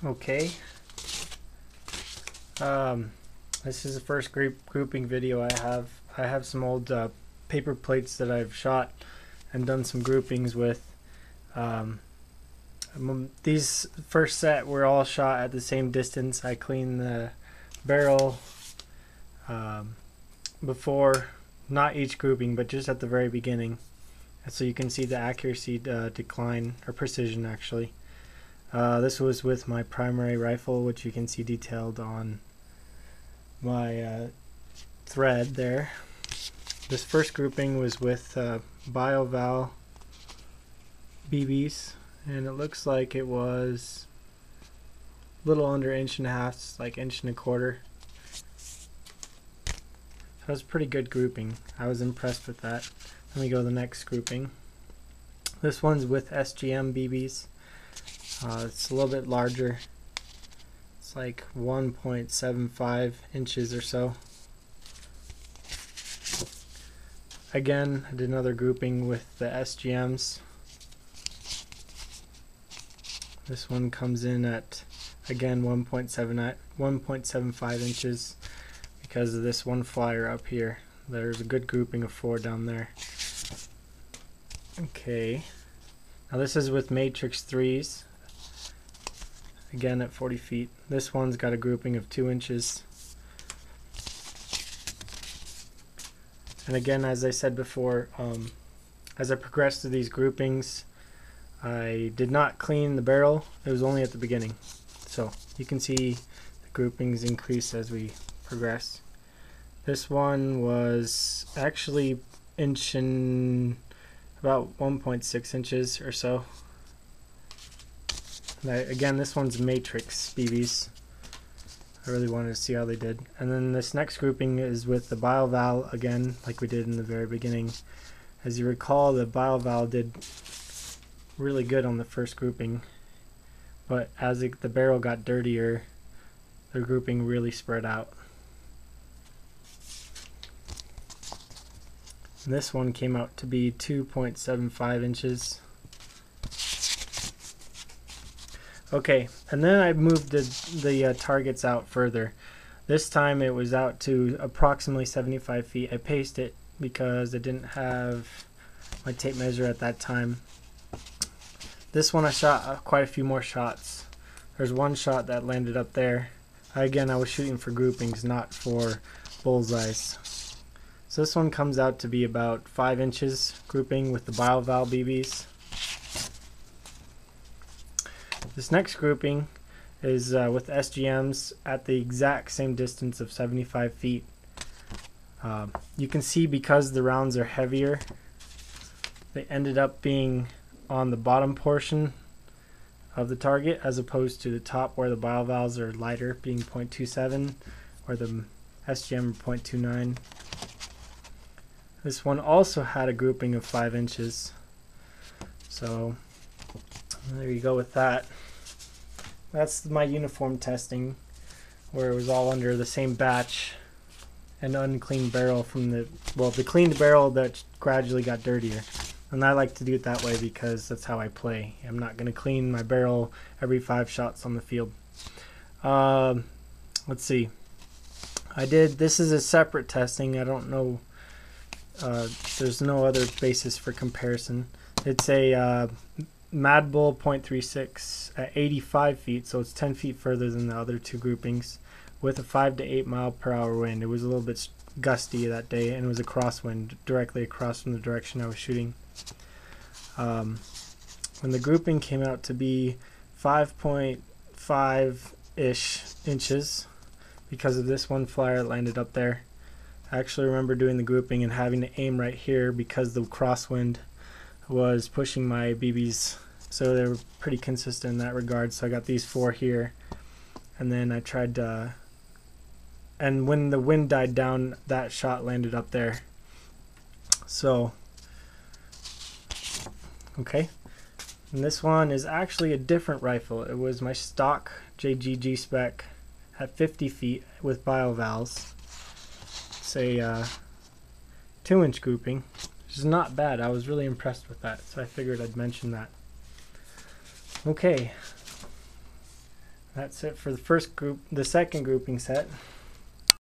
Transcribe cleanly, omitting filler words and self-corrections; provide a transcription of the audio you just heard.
Okay. This is the first grouping video I have. I have some old paper plates that I've shot and done some groupings with. These first set were all shot at the same distance. I cleaned the barrel before, not each grouping, but just at the very beginning, so you can see the accuracy decline, or precision actually. This was with my primary rifle, which you can see detailed on my thread there. This first grouping was with Bioval BBs, and it looks like it was a little under 1.5 inches, like 1.25 inches. That was a pretty good grouping. I was impressed with that. Let me go to the next grouping. This one's with SGM BBs. It's a little bit larger. It's like 1.75 inches or so. Again, I did another grouping with the SGMs. This one comes in at, again, 1.75 inches because of this one flyer up here. There's a good grouping of 4 down there. Okay, now this is with Matrix 3s, again at 40 feet. This one's got a grouping of 2 inches. And again, as I said before, as I progressed through these groupings, I did not clean the barrel. It was only at the beginning. So you can see the groupings increase as we progress. This one was actually about 1.6 inches or so. Again, this one's Matrix BBs. I really wanted to see how they did. And then this next grouping is with the Bioval again, like we did in the very beginning. As you recall, the Bioval did really good on the first grouping, but as the barrel got dirtier, the grouping really spread out. And this one came out to be 2.75 inches. Okay, and then I moved the targets out further. This time it was out to approximately 75 feet. I paced it because I didn't have my tape measure at that time. This one I shot quite a few more shots. There's one shot that landed up there. Again, I was shooting for groupings, not for bullseyes. So this one comes out to be about 5 inches grouping with the Bioval BBs. This next grouping is with SGMs at the exact same distance of 75 feet. You can see because the rounds are heavier, they ended up being on the bottom portion of the target as opposed to the top where the Biovals are lighter, being 0.27, or the SGM 0.29. This one also had a grouping of 5 inches. So there you go with that. That's my uniform testing, where it was all under the same batch, an uncleaned barrel from the cleaned barrel that gradually got dirtier. And I like to do it that way because that's how I play. I'm not going to clean my barrel every 5 shots on the field. Let's see. This is a separate testing. I don't know. There's no other basis for comparison. It's a Madbull .36 at 85 feet, so it's 10 feet further than the other 2 groupings, with a 5 to 8 mile per hour wind. It was a little bit gusty that day, and it was a crosswind directly across from the direction I was shooting. When the grouping came out to be 5.5-ish inches, because of this one flyer that landed up there. I actually remember doing the grouping and having to aim right here because the crosswind was pushing my BBs, so they were pretty consistent in that regard. So I got these 4 here, and then I tried to, and when the wind died down, that shot landed up there. So okay, and this one is actually a different rifle. It was my stock JGG spec at 50 feet with biovals. It's a 2-inch grouping, which is not bad. I was really impressed with that, so I figured I'd mention that. Okay, That's it for the first group. The second grouping set.